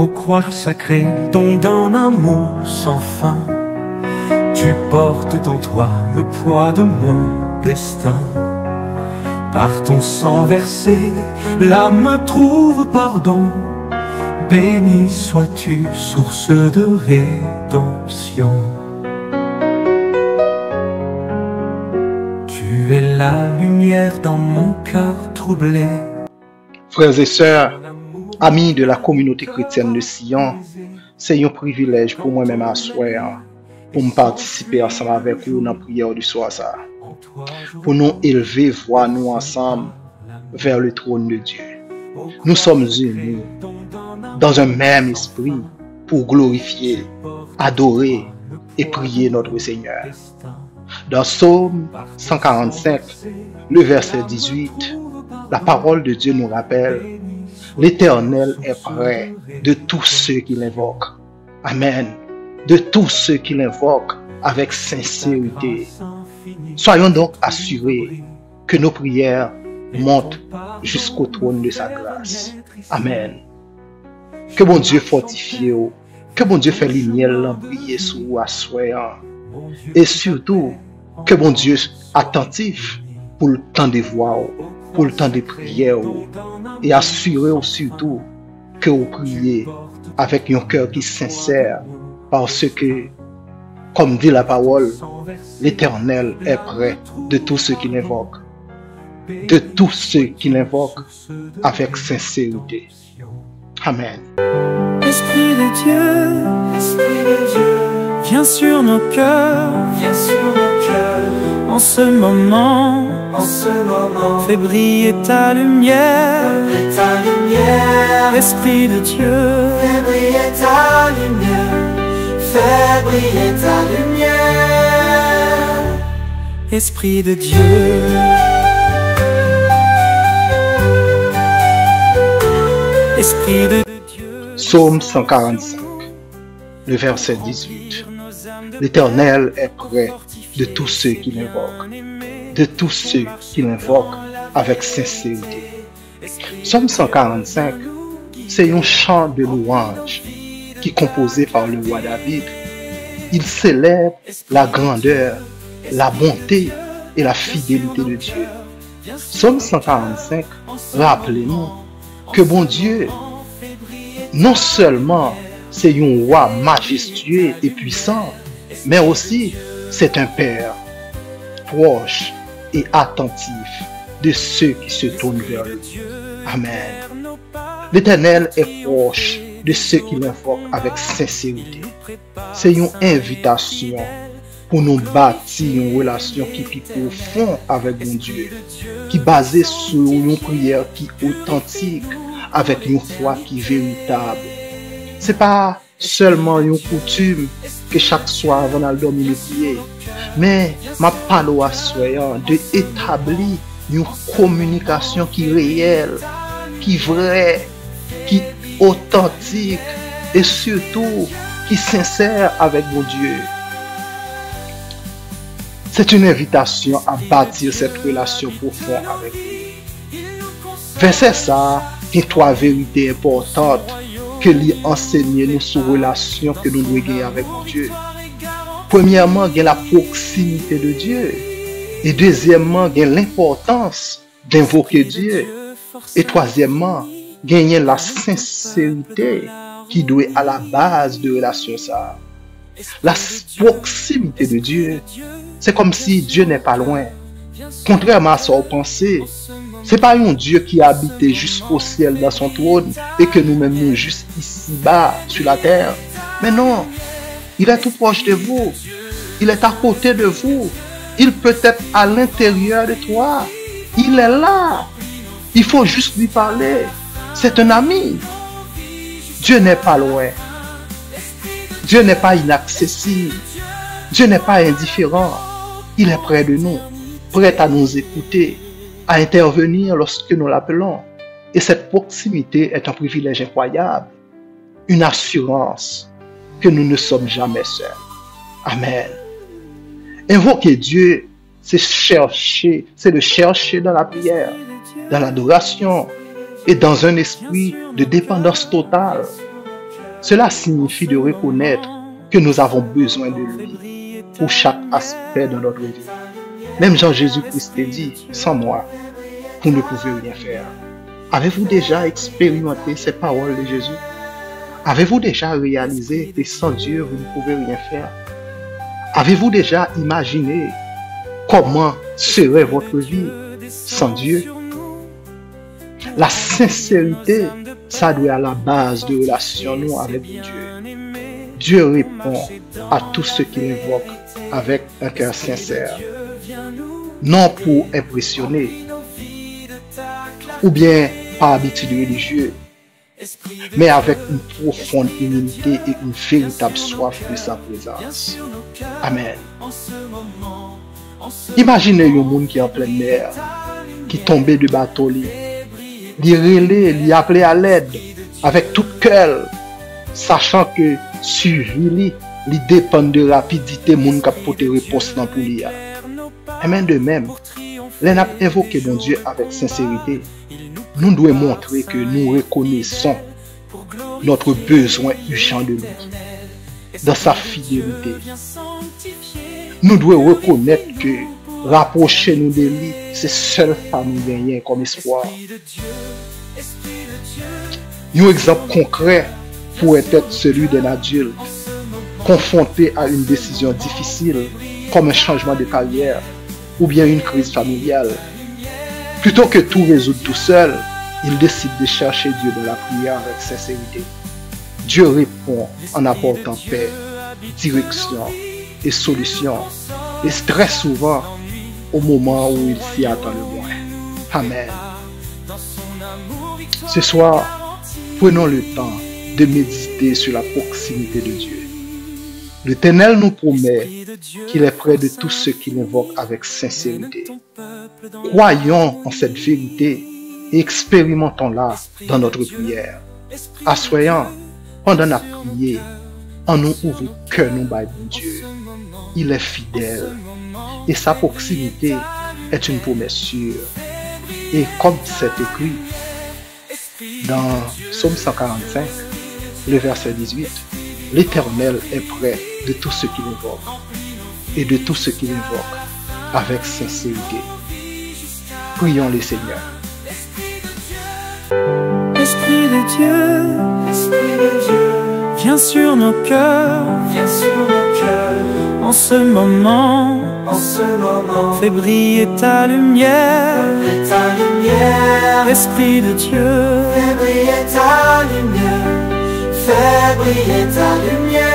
Ô croix sacrée, don d'un amour sans fin, tu portes en toi le poids de mon destin. Par ton sang versé, l'âme trouve pardon. Béni sois-tu, source de rédemption. Tu es la lumière dans mon cœur troublé. Frères et sœurs, amis de la communauté chrétienne de Sion, c'est un privilège pour moi-même à soir pour me participer ensemble avec vous dans la prière du soir ça. Pour nous élever, voir nous ensemble vers le trône de Dieu. Nous sommes unis dans un même esprit pour glorifier, adorer et prier notre Seigneur. Dans Psaume 145, le verset 18, la parole de Dieu nous rappelle: l'Éternel est près de tous ceux qui l'invoquent. Amen. De tous ceux qui l'invoquent avec sincérité. Soyons donc assurés que nos prières montent jusqu'au trône de sa grâce. Amen. Que bon Dieu fortifie, que bon Dieu fait lumière briller sous vous à soir. Et surtout, que bon Dieu attentif pour le temps de voir, pour le temps de prière, et assurez surtout que vous priez avec un cœur qui est sincère, parce que, comme dit la parole, l'Éternel est près de tous ceux qui l'invoquent, de tous ceux qui l'invoquent avec sincérité. Amen. Esprit de Dieu, viens sur nos cœurs, en ce moment, fais briller ta lumière, Esprit de Dieu, fais briller ta lumière, fais briller ta lumière, Esprit de Dieu. Esprit de Dieu. Psaume 145, le verset 18. L'Éternel est près de tous ceux qui l'invoquent, de tous ceux qui l'invoquent avec sincérité. Psaume 145, c'est un chant de louange qui est composé par le roi David. Il célèbre la grandeur, la bonté et la fidélité de Dieu. Psaume 145, rappelez-nous que bon Dieu, non seulement c'est un roi majestueux et puissant, mais aussi c'est un Père proche et attentif de ceux qui se tournent vers lui. Amen. L'Éternel est proche de ceux qui l'invoquent avec sincérité. C'est une invitation pour nous bâtir une relation qui est plus profonde avec mon Dieu, qui est basée sur une prière qui est authentique, avec une foi qui est véritable. Ce n'est pas seulement une coutume que chaque soir avant d'aller dormir nous prier, mais ma parole à soi de établir une communication qui est réelle, qui est vraie, qui est authentique et surtout qui est sincère avec mon Dieu. C'est une invitation à bâtir cette relation profonde avec lui. Verset ça, il y a trois vérités importantes que lui enseigner nous sur la relation que nous devons gagner avec Dieu. Premièrement, il y a la proximité de Dieu. Et deuxièmement, il y a l'importance d'invoquer Dieu. Et troisièmement, il y a la sincérité qui doit être à la base de la relation ça. La proximité de Dieu, c'est comme si Dieu n'est pas loin. Contrairement à ce qu'on pensait, ce n'est pas un Dieu qui habite jusqu'au ciel dans son trône et que nous-mêmes nous juste ici-bas sur la terre. Mais non, il est tout proche de vous. Il est à côté de vous. Il peut être à l'intérieur de toi. Il est là. Il faut juste lui parler. C'est un ami. Dieu n'est pas loin. Dieu n'est pas inaccessible. Dieu n'est pas indifférent. Il est près de nous, prêt à nous écouter, à intervenir lorsque nous l'appelons. Et cette proximité est un privilège incroyable, une assurance que nous ne sommes jamais seuls. Amen. Invoquer Dieu, c'est le chercher dans la prière, dans l'adoration et dans un esprit de dépendance totale. Cela signifie de reconnaître que nous avons besoin de lui pour chaque aspect de notre vie. Même Jean-Jésus-Christ dit, sans moi, vous ne pouvez rien faire. Avez-vous déjà expérimenté ces paroles de Jésus? Avez-vous déjà réalisé que sans Dieu, vous ne pouvez rien faire? Avez-vous déjà imaginé comment serait votre vie sans Dieu? La sincérité, ça doit être à la base de relation nous avec Dieu. Dieu répond à tous ceux qui l'invoquent avec un cœur sincère. Non pour impressionner ou bien par habitude religieuse, mais avec une profonde humilité et une véritable soif de sa présence. Amen. Imaginez un monde qui est en pleine mer, qui tombait de bateau, il relait, il appelait à l'aide avec tout cœur, sachant que suivi il dépend de rapidité moun k'ap pote réponse dans pour lui. Et même de même, les n'a invoqué mon Dieu avec sincérité. Nous devons montrer que nous reconnaissons notre besoin urgent de lui, dans sa fidélité. Nous devons reconnaître que rapprocher nous de lui, c'est seul à nous gagner comme espoir. Un exemple concret pourrait être celui d'un adulte confronté à une décision difficile, comme un changement de carrière ou bien une crise familiale. Plutôt que tout résoudre tout seul, il décide de chercher Dieu dans la prière avec sincérité. Dieu répond en apportant paix, direction et solution, et très souvent au moment où il s'y attend le moins. Amen. Ce soir, prenons le temps de méditer sur la proximité de Dieu. L'Éternel nous promet qu'il est près de tous ceux qui l'invoquent avec sincérité. Croyons en cette vérité et expérimentons-la dans notre prière. Assoyons, pendant la prière, en nous ouvrant que nous bâillons Dieu. Il est fidèle et sa proximité est une promesse sûre. Et comme c'est écrit dans Psaume 145, le verset 18, l'Éternel est près de tous ceux qui l'invoquent et de tous ceux qui l'invoquent avec sincérité. Prions le Seigneur. Esprit de Dieu, viens sur nos cœurs, en ce moment, fais briller ta lumière, Esprit de Dieu, fais briller ta lumière, fais briller ta lumière,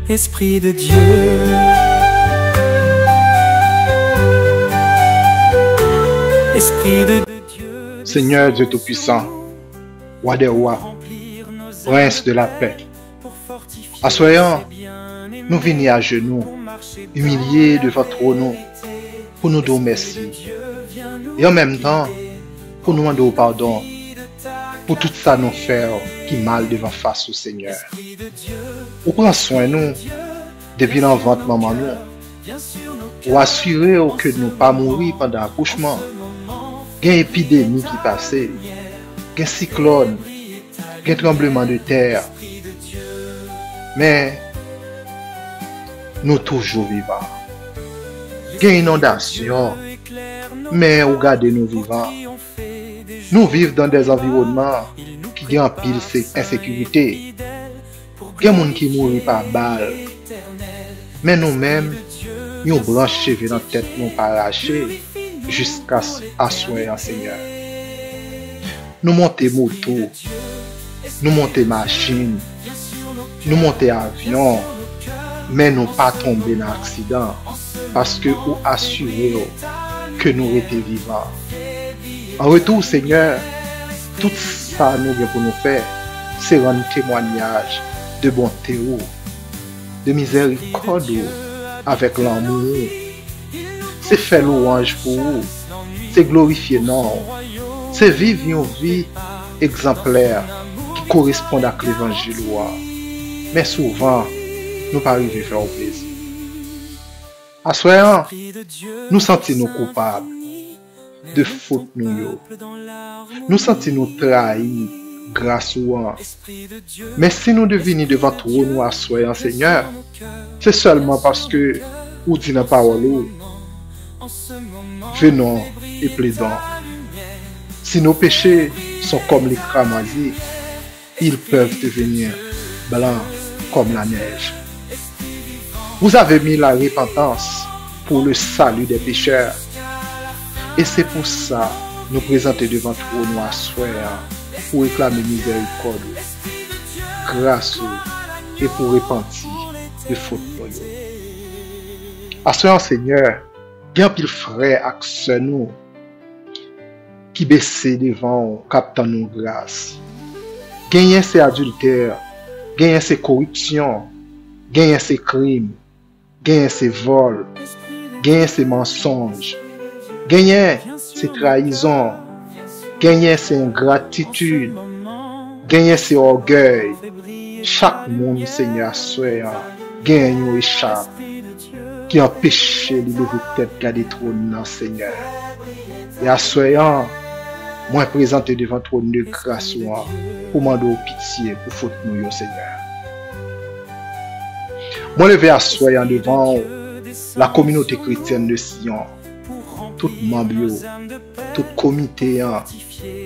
Esprit de Dieu. Esprit de Dieu, Seigneur Dieu Tout-Puissant, Roi des rois, Prince de la paix, assoyons, nous venons à genoux, humiliés devant ton nom, pour nous dire merci. Et en même temps, pour nous demander pardon pour tout ça nous faire qui mal devant face au Seigneur. Ou prends soin nous depuis l'envante maman nous. Ou assurer que nous ne pas mourir pendant l'accouchement. Il y a une épidémie qui passe, il y a un cyclone, il y a un tremblement de terre. Mais nous toujours vivants. Il y a une inondation, mais regardez nous vivants. Nous vivons dans des environnements qui ont pile insécurité. Il y a des gens qui mourent par balle. Mais nous-mêmes, nous branches cheveux dans la tête, nous pas arrachés jusqu'à asseoir Seigneur. Nous montons moto, nous montons machine, nous montons avion, mais nous pas tomber dans l'accident parce que nous assurons que nous étions vivants. En retour, Seigneur, tout ça nous avons pour nous faire, c'est rendre témoignage de bonté, de miséricorde avec l'amour. C'est faire louange pour vous, c'est glorifier non, c'est vivre une vie exemplaire qui correspond à l'évangile. Mais souvent, nous pas arriver à faire au plaisir. À soir, nous sentons nous coupables de faute nous. Nous sentons nous trahis, grâce ou an. Mais si nous devenons devant trône nous assoyons, Seigneur, c'est seulement parce que ou dit dans la parole, venons et plaidons. Si nos péchés sont comme les cramoisis, ils peuvent devenir blancs comme la neige. Vous avez mis la repentance pour le salut des pécheurs. Et c'est pour ça nous présenter devant trône nous assoyons pour réclamer miséricorde, grâce et pour repentir de fautes pour nous. Assoyons Seigneur, bien pile frère ak sœur nous qui baissent devant captant nous grâce. Gagner ces adultères, gagner ces corruptions, gagner ces crimes, gagner ces vols, gagner ces mensonges, gagner ces trahisons, gagner ces ingratitudes, gagner ces orgueils. Chaque monde, Seigneur, soit gagne ou échappe, qui empêche de lever tête garder trône, Seigneur. Et à soyant, moi présenté devant trône de grâce pour demander pitié pour faute nous, Seigneur. Moi levé à soyant devant la communauté chrétienne de Sion, tout membre, tout comité,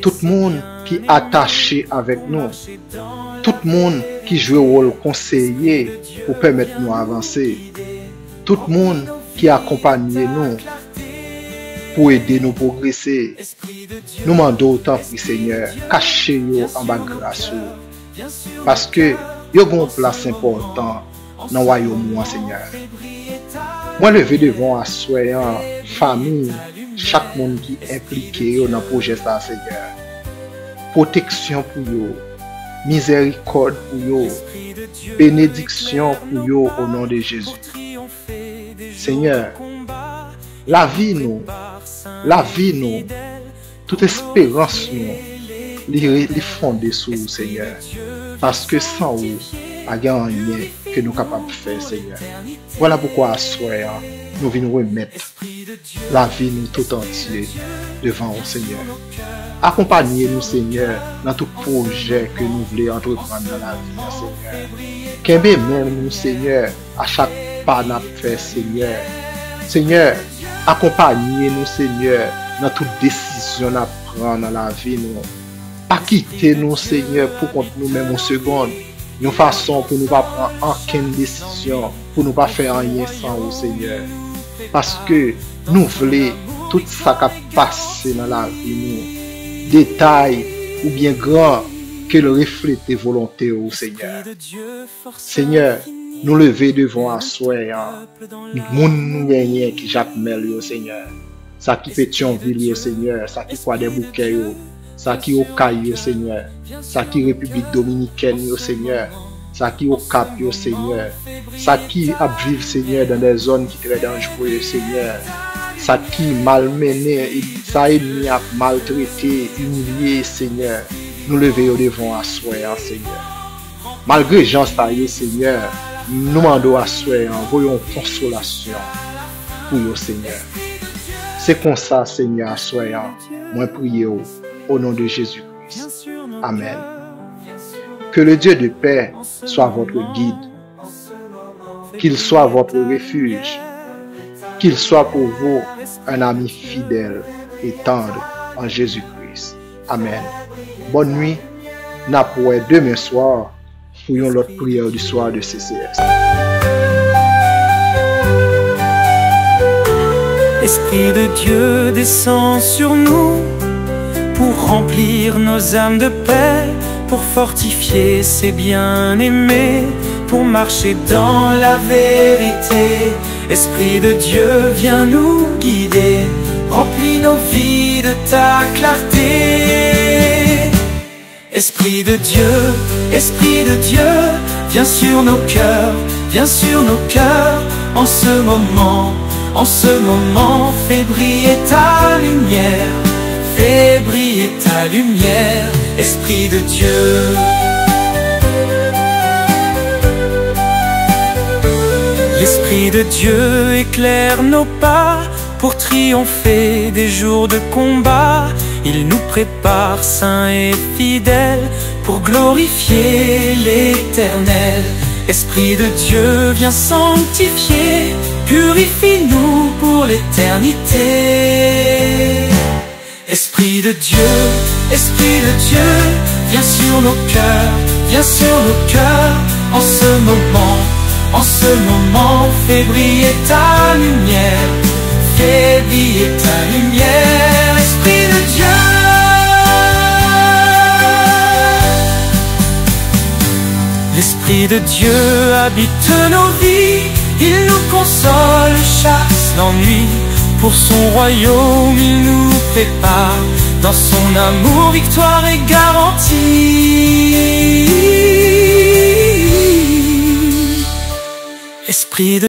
tout le monde qui est attaché avec nous, tout le monde qui joue le rôle conseiller pour permettre nous avancer, tout le monde qui accompagne nous pour aider nous progresser. Nous demandons autant pour Seigneur, cachez-vous en bas grâce, parce que vous avez une place importante dans le royaume, Seigneur. Moi, levé devant assoyant famille, chaque monde qui est impliqué dans le projet, Seigneur. Protection pour eux, miséricorde pour eux, bénédiction pour eux au nom de Jésus. Seigneur, la vie nous, toute espérance nous, les fonder sur vous, Seigneur. Parce que sans vous, il n'y a rien que nous sommes capables de faire, Seigneur. Voilà pourquoi, à soir, nous venons remettre la vie nous tout entier devant vous, Seigneur. Accompagnez-nous, Seigneur, dans tout projet que nous voulons entreprendre dans la vie, Seigneur. Qu'aimez même nous, Seigneur, à chaque pas nous fait, Seigneur. Seigneur, accompagnez-nous, Seigneur, dans toute décision à prendre dans la vie, nous. Pas quitter nous, Seigneur, pour contre nous-mêmes en seconde. Une façon pour nous pas prendre aucune décision, pour nous pas faire rien sans vous, Seigneur. Parce que nous voulons tout ça qui passe dans la vie, nous, détails ou bien grand, que le reflète des volontés au Seigneur. Seigneur, nous lever devant à soi, nous gagner qui Jacques Mel, Seigneur. Ça qui Pétionville, Seigneur, ça qui quoi des bouquets, ça qui au Caille, Seigneur, ça qui République Dominicaine, Seigneur, ça qui au Cap, Seigneur, ça qui a vivre, Seigneur, dans des zones qui sont très dangereuses, Seigneur, ça qui malmené, ça ennemi a maltraité, humilié, Seigneur, nous lever devant à soi, Seigneur. Malgré Jean Staillé, Seigneur, nous demandons à soi, voyons consolation pour vous, Seigneur. C'est comme ça, Seigneur, à soi, moi prier au nom de Jésus-Christ. Amen. Que le Dieu de paix soit votre guide, qu'il soit votre refuge, qu'il soit pour vous un ami fidèle et tendre en Jésus-Christ. Amen. Bonne nuit. N'a pour demain soir pour l'autre prière du soir de CCS. Esprit de Dieu descend sur nous pour remplir nos âmes de paix, pour fortifier ses bien-aimés, pour marcher dans la vérité. Esprit de Dieu, viens nous guider, remplis nos vies de ta clarté. Esprit de Dieu, viens sur nos cœurs, viens sur nos cœurs. En ce moment, fais briller ta lumière, fais briller ta lumière, Esprit de Dieu. L'Esprit de Dieu éclaire nos pas pour triompher des jours de combat. il nous prépare saints et fidèles pour glorifier l'Éternel. Esprit de Dieu, viens sanctifier, purifie-nous pour l'éternité. Esprit de Dieu, viens sur nos cœurs, viens sur nos cœurs. En ce moment, fais briller ta lumière, fais briller ta lumière. Esprit de Dieu, l'Esprit de Dieu habite nos vies, il nous console, chasse l'ennui. Pour son royaume, il nous prépare, dans son amour, victoire est garantie. Esprit de